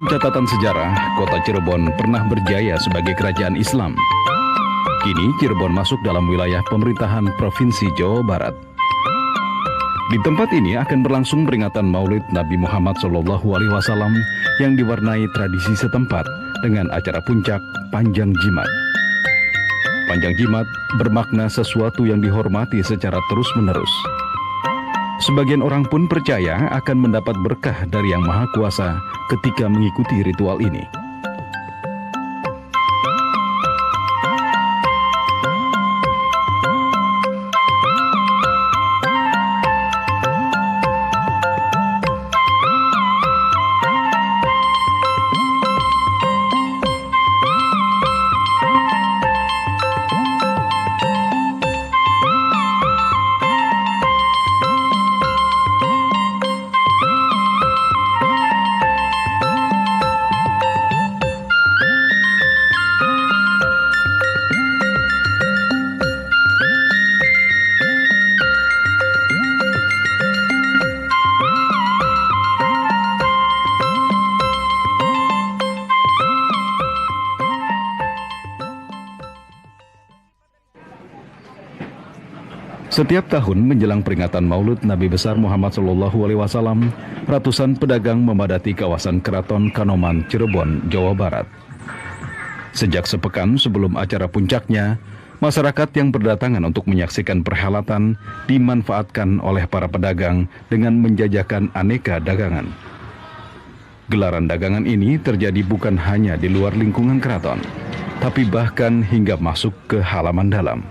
Catatan sejarah, kota Cirebon pernah berjaya sebagai kerajaan Islam. Kini Cirebon masuk dalam wilayah pemerintahan Provinsi Jawa Barat. Di tempat ini akan berlangsung peringatan Maulid Nabi Muhammad SAW yang diwarnai tradisi setempat dengan acara puncak Panjang Jimat. Panjang Jimat bermakna sesuatu yang dihormati secara terus-menerus. Sebagian orang pun percaya akan mendapat berkah dari Yang Maha Kuasa ketika mengikuti ritual ini. Setiap tahun menjelang peringatan Maulid Nabi besar Muhammad SAW, ratusan pedagang memadati kawasan Keraton Kanoman, Cirebon, Jawa Barat. Sejak sepekan sebelum acara puncaknya, masyarakat yang berdatangan untuk menyaksikan perhelatan dimanfaatkan oleh para pedagang dengan menjajakan aneka dagangan. Gelaran dagangan ini terjadi bukan hanya di luar lingkungan keraton, tapi bahkan hingga masuk ke halaman dalam.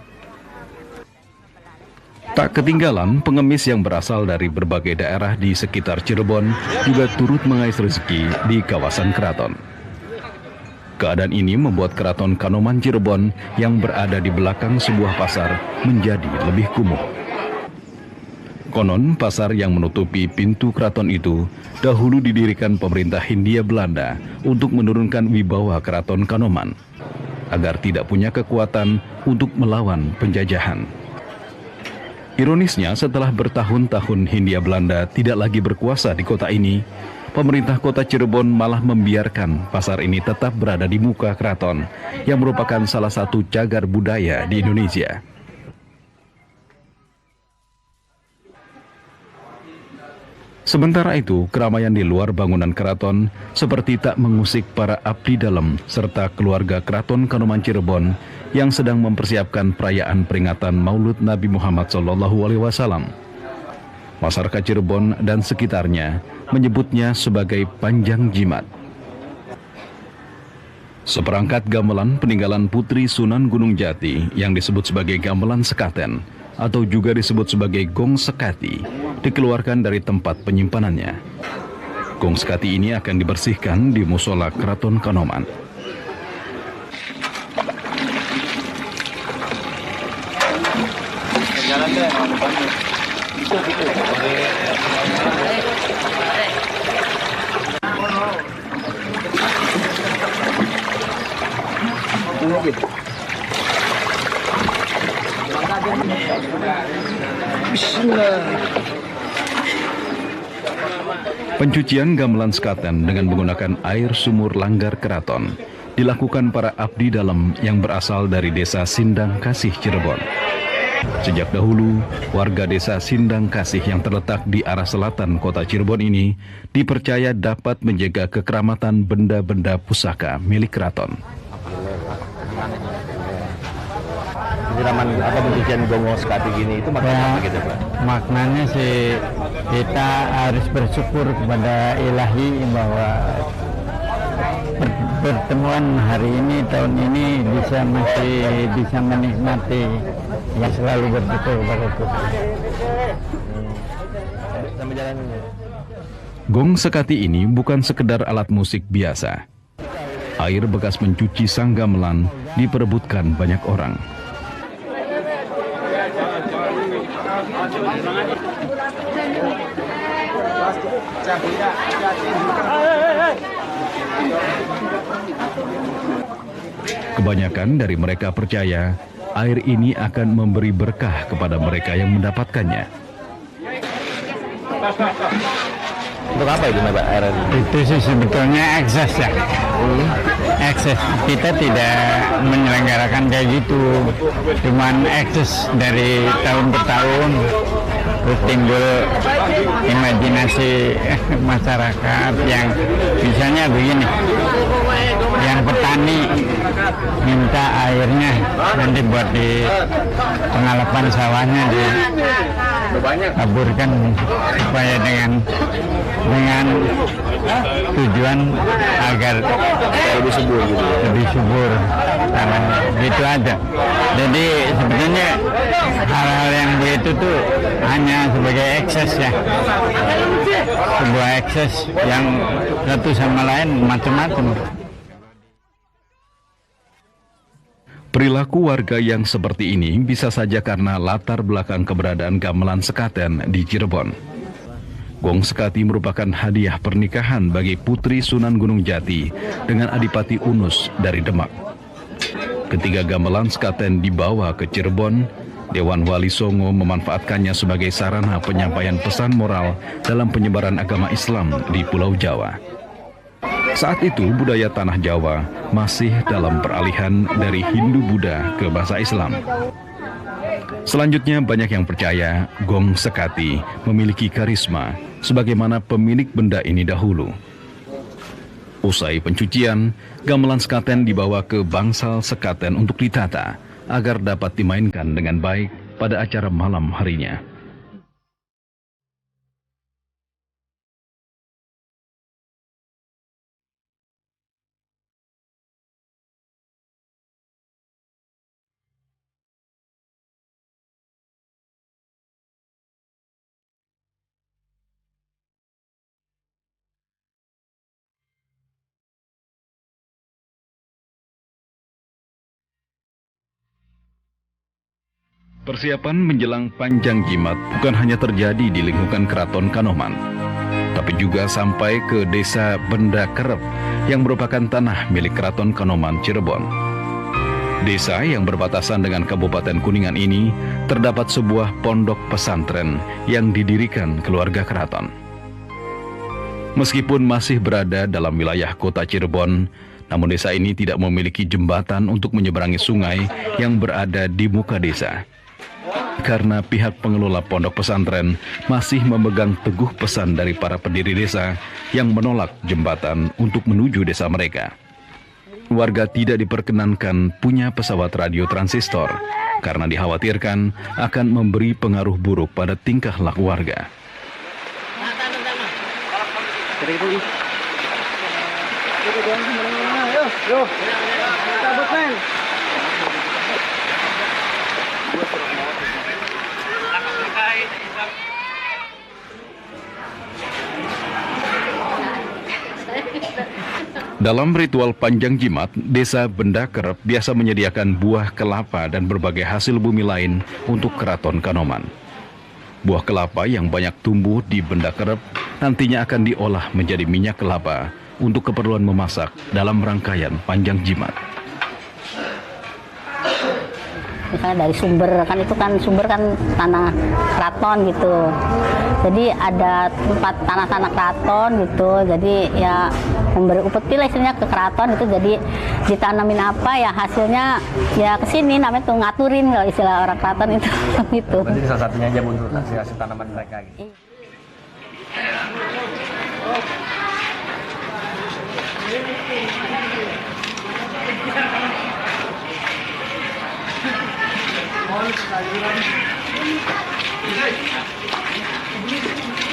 Tak ketinggalan, pengemis yang berasal dari berbagai daerah di sekitar Cirebon juga turut mengais rezeki di kawasan keraton. Keadaan ini membuat Keraton Kanoman Cirebon yang berada di belakang sebuah pasar menjadi lebih kumuh. Konon, pasar yang menutupi pintu keraton itu dahulu didirikan pemerintah Hindia Belanda untuk menurunkan wibawa Keraton Kanoman, agar tidak punya kekuatan untuk melawan penjajahan. Ironisnya, setelah bertahun-tahun Hindia Belanda tidak lagi berkuasa di kota ini, pemerintah kota Cirebon malah membiarkan pasar ini tetap berada di muka keraton, yang merupakan salah satu cagar budaya di Indonesia. Sementara itu, keramaian di luar bangunan keraton seperti tak mengusik para abdi dalam serta keluarga Keraton Kanoman Cirebon yang sedang mempersiapkan perayaan peringatan Maulid Nabi Muhammad SAW. Masyarakat Cirebon dan sekitarnya menyebutnya sebagai Panjang Jimat. Seperangkat gamelan peninggalan Putri Sunan Gunung Jati yang disebut sebagai gamelan sekaten atau juga disebut sebagai gong sekati dikeluarkan dari tempat penyimpanannya. Gong sekati ini akan dibersihkan di musola Keraton Kanoman. Pencucian gamelan sekaten dengan menggunakan air sumur Langgar Keraton dilakukan para abdi dalam yang berasal dari desa Sindang Kasih, Cirebon. Sejak dahulu, warga desa Sindang Kasih yang terletak di arah selatan kota Cirebon ini dipercaya dapat menjaga kekeramatan benda-benda pusaka milik keraton. Pencucian gong sekati gini itu maknanya apa gitu, Pak? Maknanya sih kita harus bersyukur kepada Ilahi bahwa pertemuan hari ini tahun ini masih bisa menikmati, ya selalu bersyukur kepada Tuhan. Gong sekati ini bukan sekedar alat musik biasa. Air bekas mencuci sang gamelan diperebutkan banyak orang. Kebanyakan dari mereka percaya air ini akan memberi berkah kepada mereka yang mendapatkannya. Untuk apa itu Pak air ini? Itu sih sebetulnya ekses ya. Ekses. Kita tidak menyelenggarakan kayak gitu. Cuman ekses dari tahun ke tahun. Terus timbul imajinasi masyarakat yang misalnya begini. Yang petani minta airnya nanti buat di pengalapan sawahnya dikaburkan supaya dengan tujuan agar Lebih subur gitu ya. lebih subur tanahnya. Gitu aja. Jadi sebetulnya hal-hal yang begitu tuh hanya sebagai ekses ya. Sebuah ekses yang satu sama lain macam-macam. Perilaku warga yang seperti ini bisa saja karena latar belakang keberadaan gamelan sekaten di Cirebon. Gong Sekati merupakan hadiah pernikahan bagi Putri Sunan Gunung Jati dengan Adipati Unus dari Demak. Ketika gamelan sekaten dibawa ke Cirebon, Dewan Wali Songo memanfaatkannya sebagai sarana penyampaian pesan moral dalam penyebaran agama Islam di Pulau Jawa. Saat itu budaya tanah Jawa masih dalam peralihan dari Hindu-Buddha ke bahasa Islam. Selanjutnya banyak yang percaya Gong Sekati memiliki karisma sebagaimana pemilik benda ini dahulu. Usai pencucian, gamelan sekaten dibawa ke bangsal sekaten untuk ditata agar dapat dimainkan dengan baik pada acara malam harinya. Persiapan menjelang Panjang Jimat bukan hanya terjadi di lingkungan Keraton Kanoman, tapi juga sampai ke desa Benda Kerep yang merupakan tanah milik Keraton Kanoman Cirebon. Desa yang berbatasan dengan Kabupaten Kuningan ini terdapat sebuah pondok pesantren yang didirikan keluarga keraton. Meskipun masih berada dalam wilayah kota Cirebon, namun desa ini tidak memiliki jembatan untuk menyeberangi sungai yang berada di muka desa. Karena pihak pengelola pondok pesantren masih memegang teguh pesan dari para pendiri desa yang menolak jembatan untuk menuju desa mereka. Warga tidak diperkenankan punya pesawat radio transistor karena dikhawatirkan akan memberi pengaruh buruk pada tingkah laku warga. Dalam ritual Panjang Jimat, desa Benda Kerep biasa menyediakan buah kelapa dan berbagai hasil bumi lain untuk Keraton Kanoman. Buah kelapa yang banyak tumbuh di Benda Kerep nantinya akan diolah menjadi minyak kelapa untuk keperluan memasak dalam rangkaian Panjang Jimat. Misalnya dari sumber kan tanah keraton gitu. Jadi ada tempat tanah-tanah keraton gitu. Jadi ya memberi upeti lah istilahnya ke keraton itu. Jadi ditanamin apa ya hasilnya ya ke sini namanya tuh ngaturin kalau istilah orang keraton itu gitu. Berarti salah satunya aja untuk hasil tanaman mereka gitu.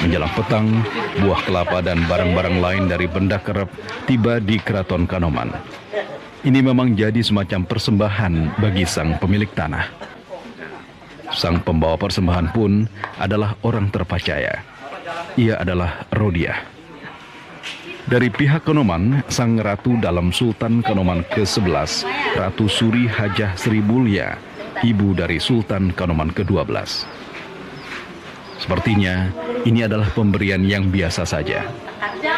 Menjelang petang, buah kelapa dan barang-barang lain dari Benda Kerep tiba di Keraton Kanoman. Ini memang jadi semacam persembahan bagi sang pemilik tanah. Sang pembawa persembahan pun adalah orang terpercaya. Ia adalah Rodiah. Dari pihak Kanoman, sang ratu dalam Sultan Kanoman ke-11, Ratu Suri Hajah Sri Mulia, ibu dari Sultan Kanoman ke-12. Sepertinya ini adalah pemberian yang biasa saja.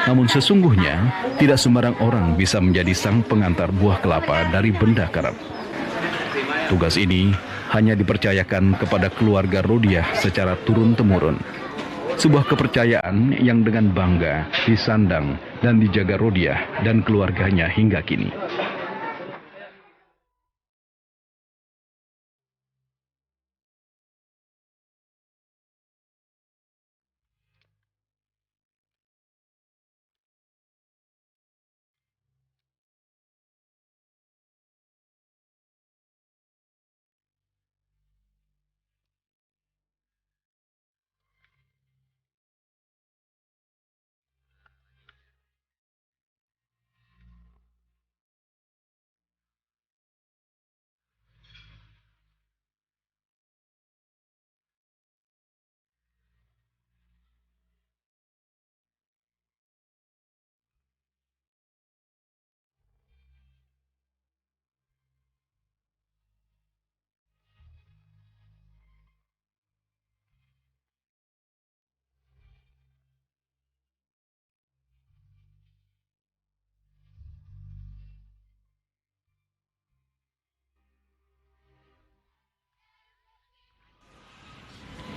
Namun sesungguhnya tidak sembarang orang bisa menjadi sang pengantar buah kelapa dari Benda Kerep. Tugas ini hanya dipercayakan kepada keluarga Rodiah secara turun-temurun. Sebuah kepercayaan yang dengan bangga disandang dan dijaga Rodiah dan keluarganya hingga kini.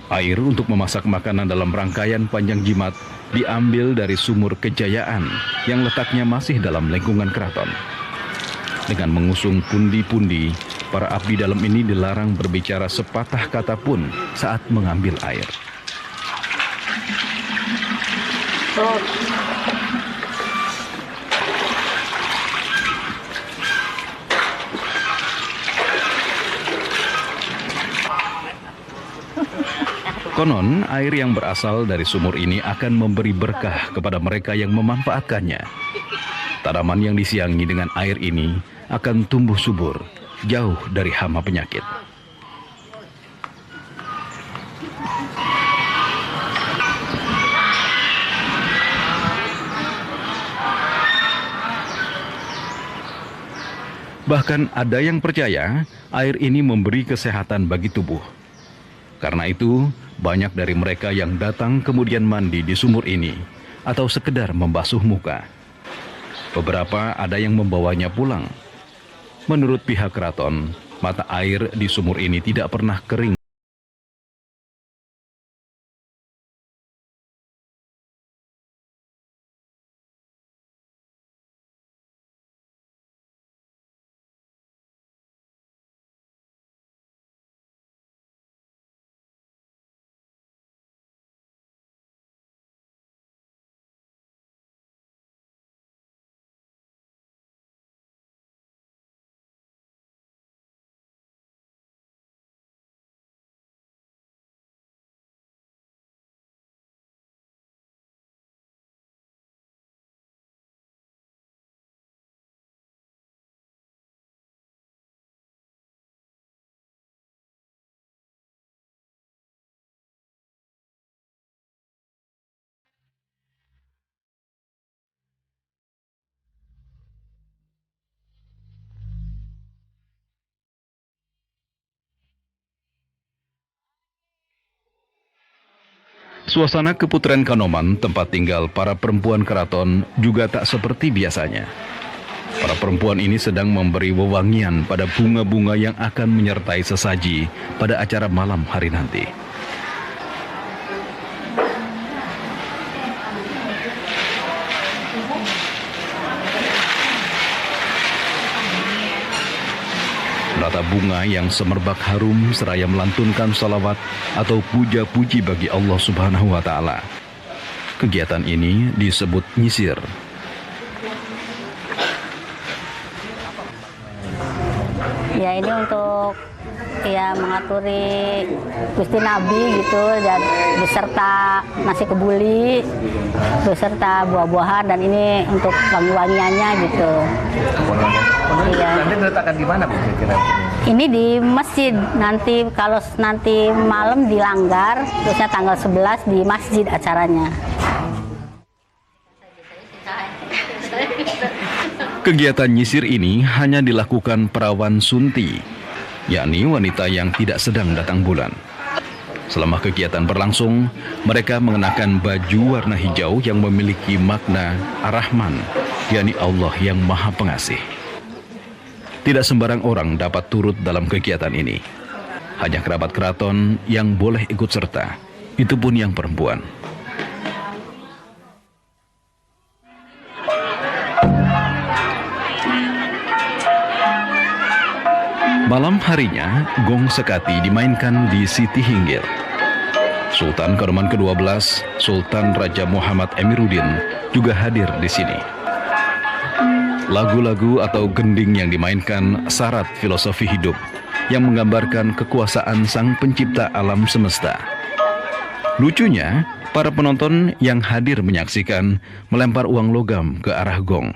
Air untuk memasak makanan dalam rangkaian panjang jimat diambil dari sumur Kejayaan yang letaknya masih dalam lingkungan keraton. Dengan mengusung pundi-pundi, para abdi dalam ini dilarang berbicara sepatah kata pun saat mengambil air. Konon, air yang berasal dari sumur ini akan memberi berkah kepada mereka yang memanfaatkannya. Tanaman yang disiangi dengan air ini akan tumbuh subur, jauh dari hama penyakit. Bahkan ada yang percaya air ini memberi kesehatan bagi tubuh. Karena itu, banyak dari mereka yang datang kemudian mandi di sumur ini atau sekedar membasuh muka. Beberapa ada yang membawanya pulang. Menurut pihak keraton, mata air di sumur ini tidak pernah kering. Suasana Keputren Kanoman, tempat tinggal para perempuan keraton, juga tak seperti biasanya. Para perempuan ini sedang memberi wewangian pada bunga-bunga yang akan menyertai sesaji pada acara malam hari nanti. Rata bunga yang semerbak harum seraya melantunkan salawat atau puja-puji bagi Allah Subhanahu wa Ta'ala. Kegiatan ini disebut nyisir. Ya, ini untuk mengaturi Gusti Nabi gitu, dan beserta nasi kebuli, beserta buah-buahan, dan ini untuk wangi-wangiannya gitu. Iya. Nanti diletakkan di mana, Bu? Ini di masjid. Nanti kalau nanti malam di Langgar, terusnya tanggal 11 di masjid acaranya. Kegiatan nyisir ini hanya dilakukan perawan sunti, yakni wanita yang tidak sedang datang bulan. Selama kegiatan berlangsung, mereka mengenakan baju warna hijau yang memiliki makna Ar-Rahman, yakni Allah yang Maha Pengasih. Tidak sembarang orang dapat turut dalam kegiatan ini. Hanya kerabat keraton yang boleh ikut serta, itu pun yang perempuan. Malam harinya, gong sekati dimainkan di Siti Hinggir. Sultan Kanoman ke-12, Sultan Raja Muhammad Emiruddin juga hadir di sini. Lagu-lagu atau gending yang dimainkan syarat filosofi hidup yang menggambarkan kekuasaan sang pencipta alam semesta. Lucunya, para penonton yang hadir menyaksikan melempar uang logam ke arah gong.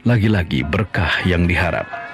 Lagi-lagi berkah yang diharap.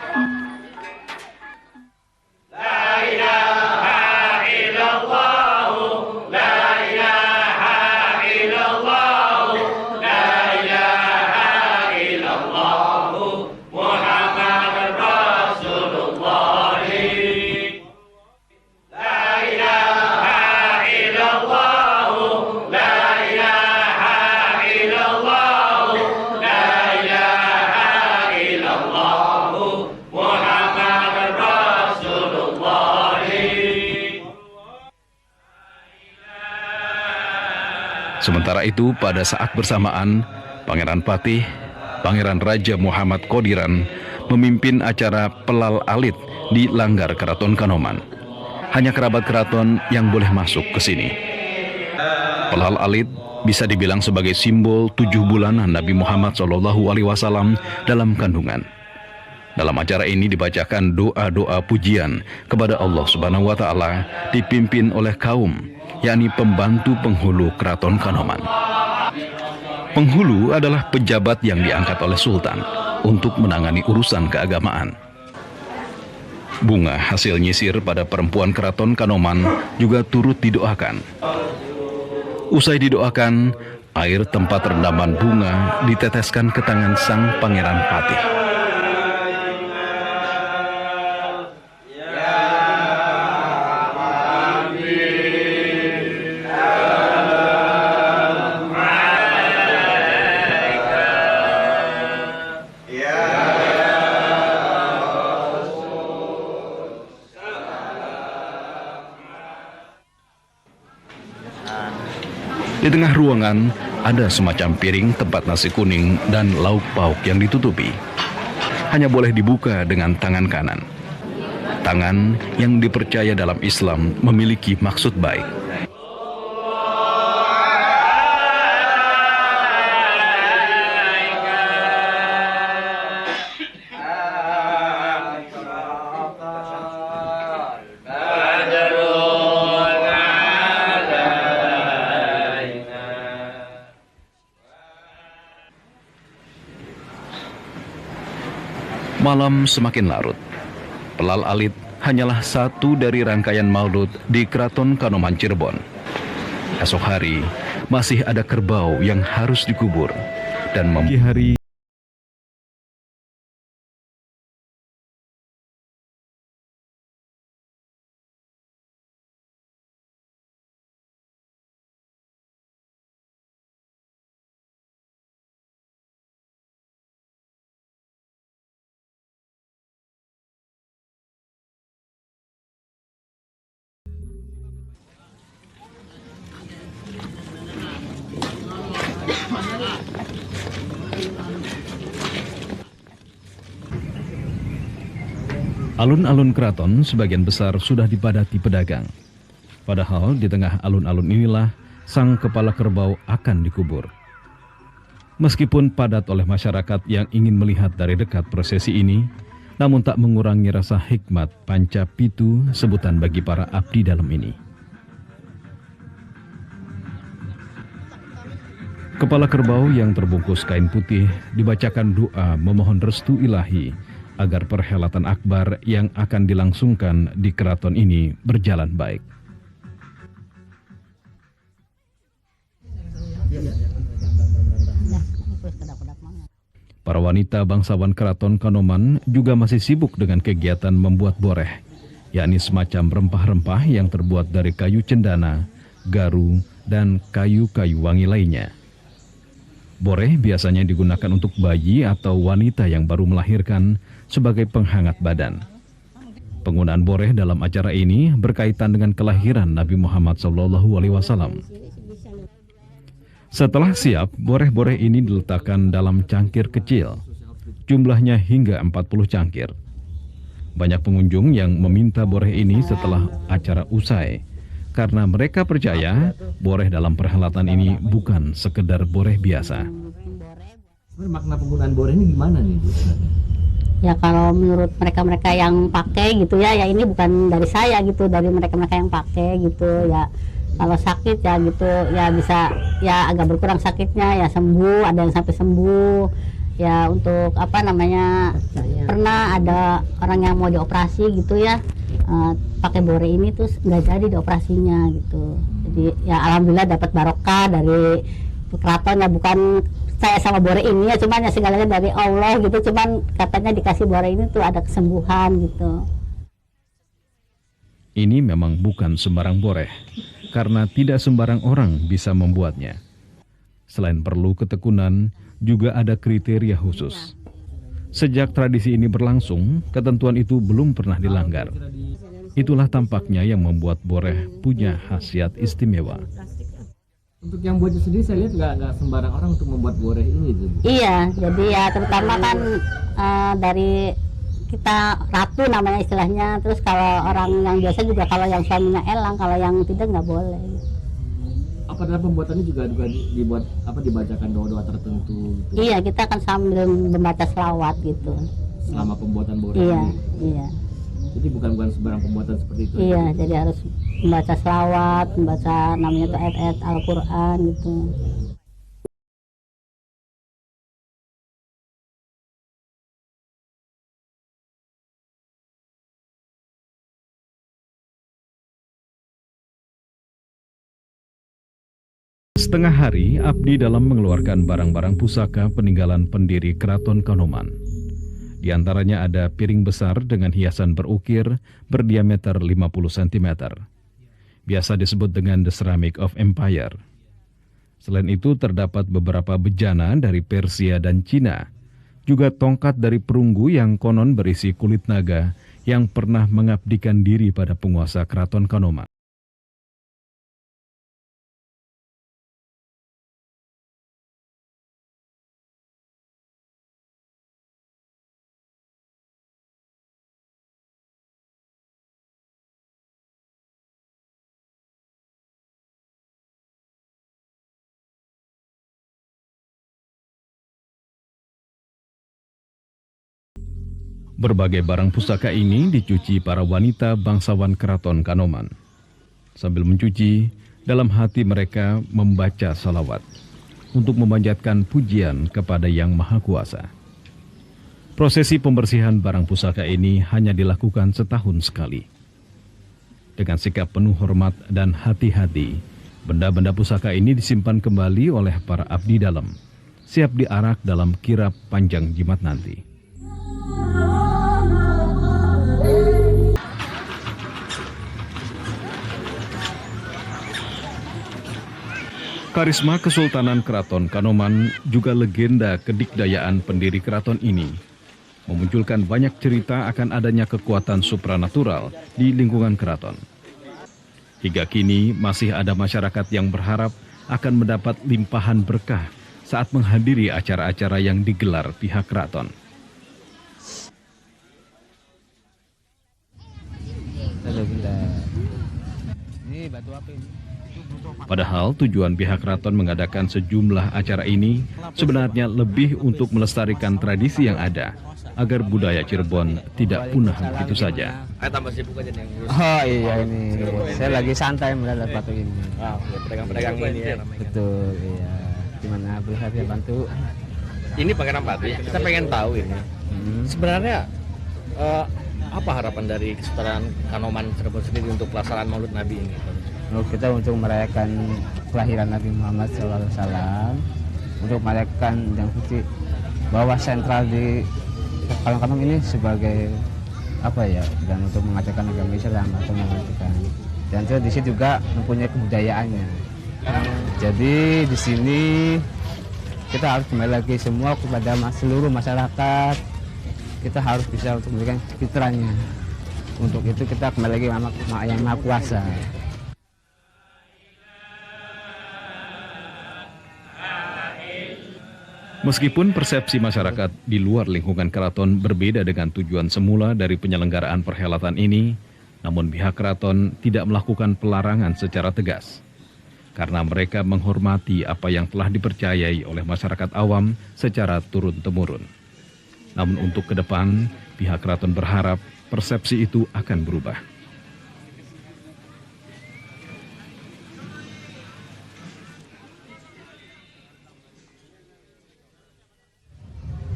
Sementara itu, pada saat bersamaan, Pangeran Patih, Pangeran Raja Muhammad Qodiran memimpin acara pelal alit di langgar Keraton Kanoman. Hanya kerabat keraton yang boleh masuk ke sini. Pelal alit bisa dibilang sebagai simbol 7 bulanan Nabi Muhammad SAW dalam kandungan. Dalam acara ini dibacakan doa-doa pujian kepada Allah Subhanahu wa Ta'ala, dipimpin oleh kaum, yakni pembantu penghulu Keraton Kanoman. Penghulu adalah pejabat yang diangkat oleh Sultan untuk menangani urusan keagamaan. Bunga hasil nyisir pada perempuan Keraton Kanoman juga turut didoakan. Usai didoakan, air tempat rendaman bunga diteteskan ke tangan sang Pangeran Patih. Di tengah ruangan ada semacam piring tempat nasi kuning dan lauk pauk yang ditutupi. Hanya boleh dibuka dengan tangan kanan. Tangan yang dipercaya dalam Islam memiliki maksud baik. Malam semakin larut. Pelal alit hanyalah satu dari rangkaian maulud di Keraton Kanoman Cirebon. Esok hari masih ada kerbau yang harus dikubur dan hari alun-alun keraton sebagian besar sudah dipadati pedagang. Padahal di tengah alun-alun inilah sang kepala kerbau akan dikubur. Meskipun padat oleh masyarakat yang ingin melihat dari dekat prosesi ini, namun tak mengurangi rasa hikmat panca pitu sebutan bagi para abdi dalam ini. Kepala kerbau yang terbungkus kain putih dibacakan doa memohon restu ilahi agar perhelatan akbar yang akan dilangsungkan di keraton ini berjalan baik. Para wanita bangsawan Keraton Kanoman juga masih sibuk dengan kegiatan membuat boreh, yakni semacam rempah-rempah yang terbuat dari kayu cendana, garu, dan kayu-kayu wangi lainnya. Boreh biasanya digunakan untuk bayi atau wanita yang baru melahirkan sebagai penghangat badan. Penggunaan boreh dalam acara ini berkaitan dengan kelahiran Nabi Muhammad SAW. Setelah siap, boreh-boreh ini diletakkan dalam cangkir kecil. Jumlahnya hingga 40 cangkir. Banyak pengunjung yang meminta boreh ini setelah acara usai, karena mereka percaya boreh dalam perhelatan ini bukan sekedar boreh biasa. Makna penggunaan boreh ini gimana nih Bu? Ya kalau menurut mereka-mereka yang pakai gitu ya ini bukan dari saya gitu, dari mereka-mereka yang pakai gitu ya. Kalau sakit ya gitu ya bisa ya agak berkurang sakitnya, ya sembuh, ada yang sampai sembuh. Ya untuk apa namanya, pernah ada orang yang mau dioperasi gitu ya, pakai boreh ini terus nggak jadi dioperasinya gitu. Jadi ya alhamdulillah dapat barokah dari keraton, ya bukan saya sama boreh ini ya, cuman ya segalanya dari Allah gitu. Cuman katanya dikasih boreh ini tuh ada kesembuhan gitu. Ini memang bukan sembarang boreh, karena tidak sembarang orang bisa membuatnya. Selain perlu ketekunan, juga ada kriteria khusus. Sejak tradisi ini berlangsung, ketentuan itu belum pernah dilanggar. Itulah tampaknya yang membuat boreh punya khasiat istimewa. Untuk yang buatnya sendiri saya lihat nggak sembarang orang untuk membuat boreh ini tuh. Iya, jadi ya terutama kan dari kita ratu namanya istilahnya. Terus kalau orang yang biasa juga, kalau yang suaminya elang, kalau yang tidak nggak boleh. Apa dalam pembuatannya juga dibuat apa, dibacakan doa-doa tertentu gitu? Iya, kita akan sambil membaca selawat gitu. Selama pembuatan boreh Iya, ini. iya. Jadi bukan sembarang pembuatan seperti itu. Iya, jadi harus membaca selawat, membaca namanya itu ayat-ayat Al-Quran gitu. Setengah hari abdi dalam mengeluarkan barang-barang pusaka peninggalan pendiri Keraton Kanoman. Di antaranya ada piring besar dengan hiasan berukir berdiameter 50 cm. Biasa disebut dengan The Ceramic of Empire. Selain itu terdapat beberapa bejana dari Persia dan Cina. Juga tongkat dari perunggu yang konon berisi kulit naga yang pernah mengabdikan diri pada penguasa Keraton Kanoman. Berbagai barang pusaka ini dicuci para wanita bangsawan Keraton Kanoman. Sambil mencuci, dalam hati mereka membaca salawat untuk memanjatkan pujian kepada Yang Maha Kuasa. Prosesi pembersihan barang pusaka ini hanya dilakukan setahun sekali. Dengan sikap penuh hormat dan hati-hati, benda-benda pusaka ini disimpan kembali oleh para abdi dalam, siap diarak dalam kirap panjang jimat nanti. Karisma Kesultanan Keraton Kanoman juga legenda kedikdayaan pendiri keraton ini memunculkan banyak cerita akan adanya kekuatan supranatural di lingkungan keraton. Hingga kini masih ada masyarakat yang berharap akan mendapat limpahan berkah saat menghadiri acara-acara yang digelar pihak keraton. Ini batu apa ini? Padahal tujuan pihak keraton mengadakan sejumlah acara ini sebenarnya lebih untuk melestarikan tradisi yang ada, agar budaya Cirebon tidak punah begitu saja. Tambah sibuk aja nih yang ngurus. Oh iya, ini saya lagi santai melihat batu ini. Wow, ya pedagang-pedagang ini ya namanya. Betul, iya. Gimana bisa saya bantu? Ini pangeran batu ya. Kita pengen tahu ini. Sebenarnya apa harapan dari Kesultanan Kanoman Cirebon sendiri untuk pelaksanaan Maulid Nabi ini? Kita untuk merayakan kelahiran Nabi Muhammad SAW, untuk merayakan yang suci, bahwa sentral di Kanoman ini sebagai apa ya, dan untuk mengajarkan agama Islam atau mengajarkan, dan di sini juga mempunyai kebudayaannya. Jadi di sini kita harus kembali lagi semua kepada seluruh masyarakat. Kita harus bisa untuk memberikan fitrahnya. Untuk itu kita kembali lagi Yang Maha Kuasa. Meskipun persepsi masyarakat di luar lingkungan keraton berbeda dengan tujuan semula dari penyelenggaraan perhelatan ini, namun pihak keraton tidak melakukan pelarangan secara tegas. Karena mereka menghormati apa yang telah dipercayai oleh masyarakat awam secara turun-temurun. Namun untuk ke depan, pihak keraton berharap persepsi itu akan berubah.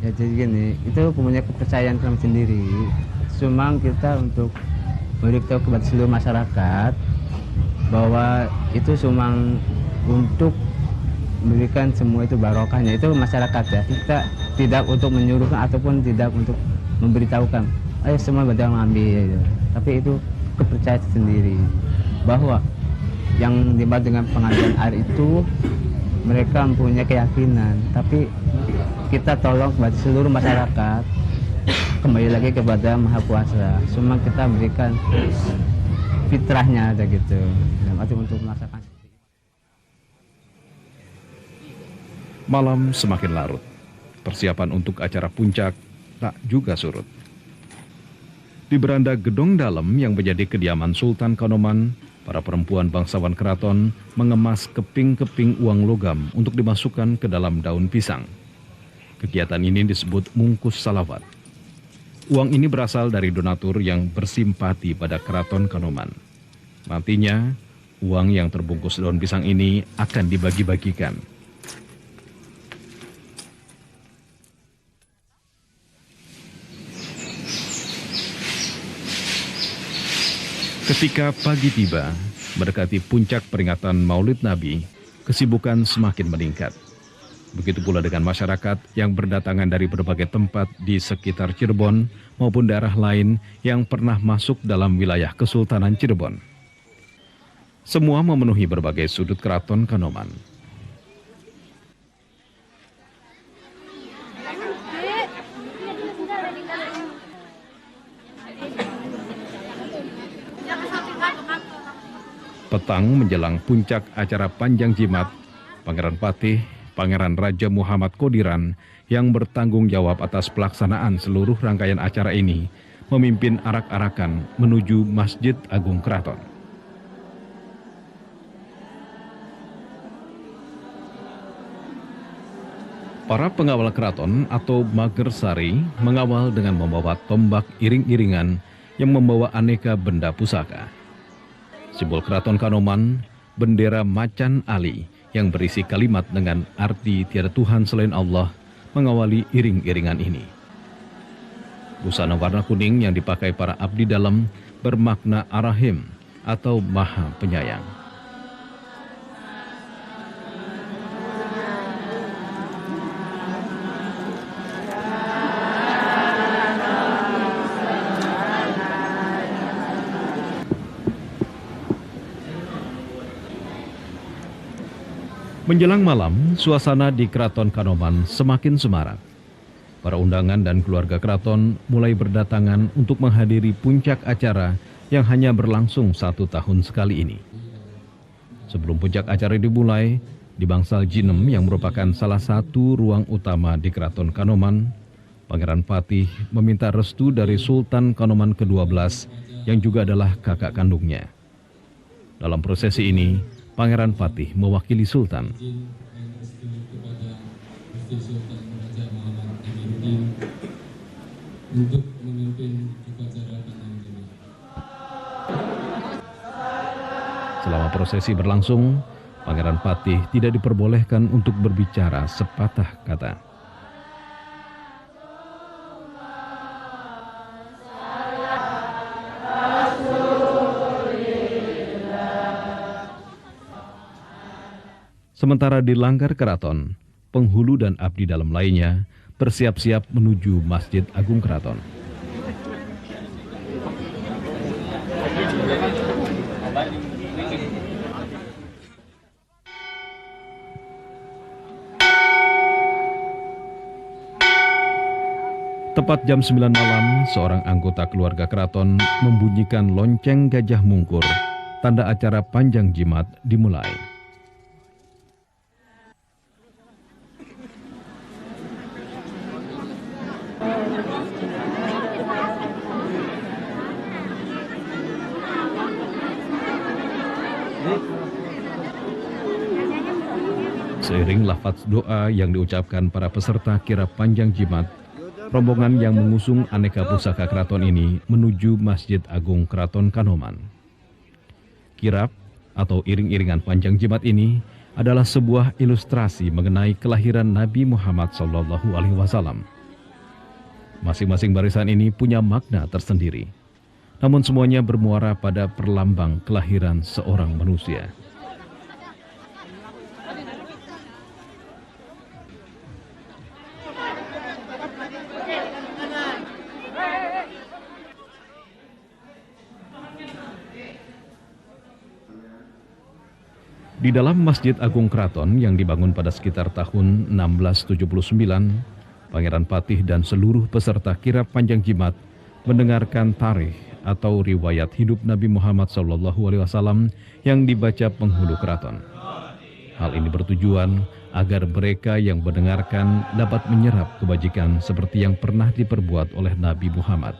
Ya jadi gini, itu punya kepercayaan kami sendiri. Cuma kita untuk memberitahu kepada seluruh masyarakat bahwa itu cuma untuk memberikan semua itu barokahnya itu masyarakat ya. Kita tidak untuk menyuruhkan ataupun tidak untuk memberitahukan ayo semua pada mengambil gitu. Tapi itu kepercayaan sendiri bahwa yang dimaksud dengan pengambilan air itu mereka mempunyai keyakinan, tapi kita tolong kepada seluruh masyarakat kembali lagi kepada Maha Kuasa. Cuma kita berikan fitrahnya aja gitu, untuk melaksanakan. Malam semakin larut. Persiapan untuk acara puncak tak juga surut. Di beranda gedung dalam yang menjadi kediaman Sultan Kanoman, para perempuan bangsawan keraton mengemas keping-keping uang logam untuk dimasukkan ke dalam daun pisang. Kegiatan ini disebut mungkus salawat. Uang ini berasal dari donatur yang bersimpati pada keraton Kanoman. Nantinya, uang yang terbungkus daun pisang ini akan dibagi-bagikan. Ketika pagi tiba, mendekati puncak peringatan Maulid Nabi, kesibukan semakin meningkat. Begitu pula dengan masyarakat yang berdatangan dari berbagai tempat di sekitar Cirebon maupun daerah lain yang pernah masuk dalam wilayah Kesultanan Cirebon. Semua memenuhi berbagai sudut keraton Kanoman. Petang menjelang puncak acara Panjang Jimat, Pangeran Patih, Pangeran Raja Muhammad Kodiran yang bertanggung jawab atas pelaksanaan seluruh rangkaian acara ini memimpin arak-arakan menuju Masjid Agung Keraton. Para pengawal keraton atau Magersari mengawal dengan membawa tombak iring-iringan yang membawa aneka benda pusaka. Simbol keraton Kanoman, bendera Macan Ali yang berisi kalimat dengan arti tiada Tuhan selain Allah mengawali iring-iringan ini. Busana warna kuning yang dipakai para abdi dalam bermakna Ar-Rahim atau Maha Penyayang. Menjelang malam, suasana di Keraton Kanoman semakin semarak. Para undangan dan keluarga keraton mulai berdatangan untuk menghadiri puncak acara yang hanya berlangsung 1 tahun sekali ini. Sebelum puncak acara dimulai, di bangsal Jinem yang merupakan salah satu ruang utama di Keraton Kanoman, Pangeran Patih meminta restu dari Sultan Kanoman ke-12 yang juga adalah kakak kandungnya. Dalam prosesi ini, Pangeran Patih mewakili Sultan. Untuk memimpin upacara Panjang Jimat. Selama prosesi berlangsung, Pangeran Patih tidak diperbolehkan untuk berbicara sepatah kata. Sementara di Langgar Keraton, penghulu dan abdi dalam lainnya bersiap-siap menuju Masjid Agung Keraton. Tepat jam 9 malam, seorang anggota keluarga keraton membunyikan lonceng gajah mungkur, tanda acara Panjang Jimat dimulai. Seiring lafaz doa yang diucapkan para peserta kirap panjang jimat, rombongan yang mengusung aneka pusaka keraton ini menuju Masjid Agung Keraton Kanoman. Kirap atau iring-iringan panjang jimat ini adalah sebuah ilustrasi mengenai kelahiran Nabi Muhammad SAW. Masing-masing barisan ini punya makna tersendiri, namun semuanya bermuara pada perlambang kelahiran seorang manusia. Di dalam Masjid Agung Keraton yang dibangun pada sekitar tahun 1679, Pangeran Patih dan seluruh peserta kirap panjang jimat mendengarkan tarikh atau riwayat hidup Nabi Muhammad SAW yang dibaca penghulu keraton. Hal ini bertujuan agar mereka yang mendengarkan dapat menyerap kebajikan seperti yang pernah diperbuat oleh Nabi Muhammad.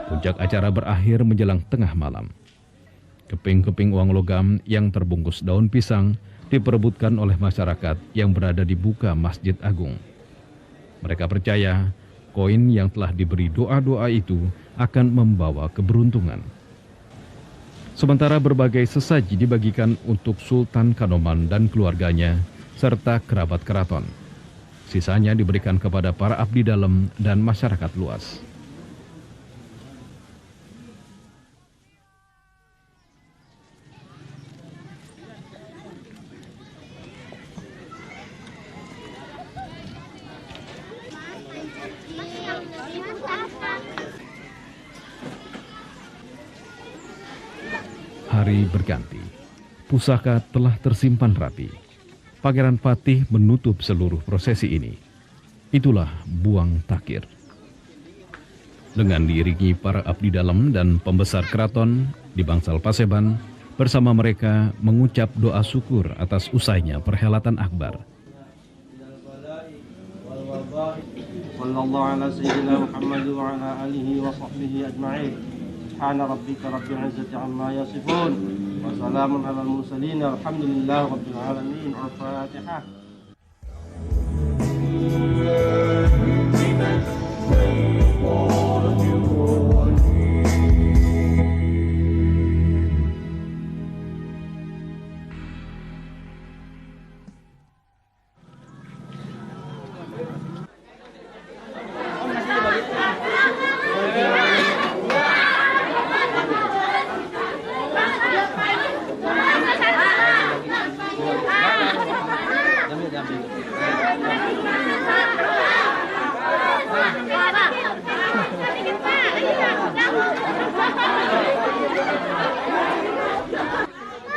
Puncak acara berakhir menjelang tengah malam. Keping-keping uang logam yang terbungkus daun pisang diperebutkan oleh masyarakat yang berada di buka Masjid Agung. Mereka percaya koin yang telah diberi doa-doa itu akan membawa keberuntungan. Sementara berbagai sesaji dibagikan untuk Sultan Kanoman dan keluarganya serta kerabat keraton. Sisanya diberikan kepada para abdi dalam dan masyarakat luas. Hari berganti, pusaka telah tersimpan rapi. Pangeran Patih menutup seluruh prosesi ini. Itulah buang takir. Dengan diiringi para abdi dalam dan pembesar keraton di Bangsal Paseban, bersama mereka mengucap doa syukur atas usainya perhelatan akbar. Sallallahu ala sayyidina Muhammad wa ala alihi wa sahbihi ajma'in. Subhana rabbika rabbil izzati amma yasifun wa salamun alal mursalin walhamdulillahi rabbil alamin. Al-Fatihah.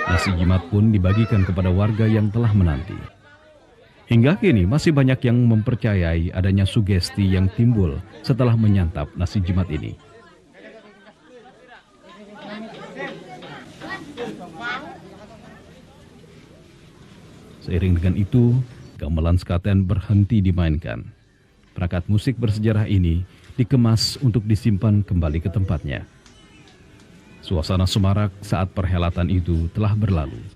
Nasi jimat pun dibagikan kepada warga yang telah menanti. Hingga kini masih banyak yang mempercayai adanya sugesti yang timbul setelah menyantap nasi jimat ini. Seiring dengan itu, gamelan sekaten berhenti dimainkan. Perangkat musik bersejarah ini dikemas untuk disimpan kembali ke tempatnya. Suasana semarak saat perhelatan itu telah berlalu.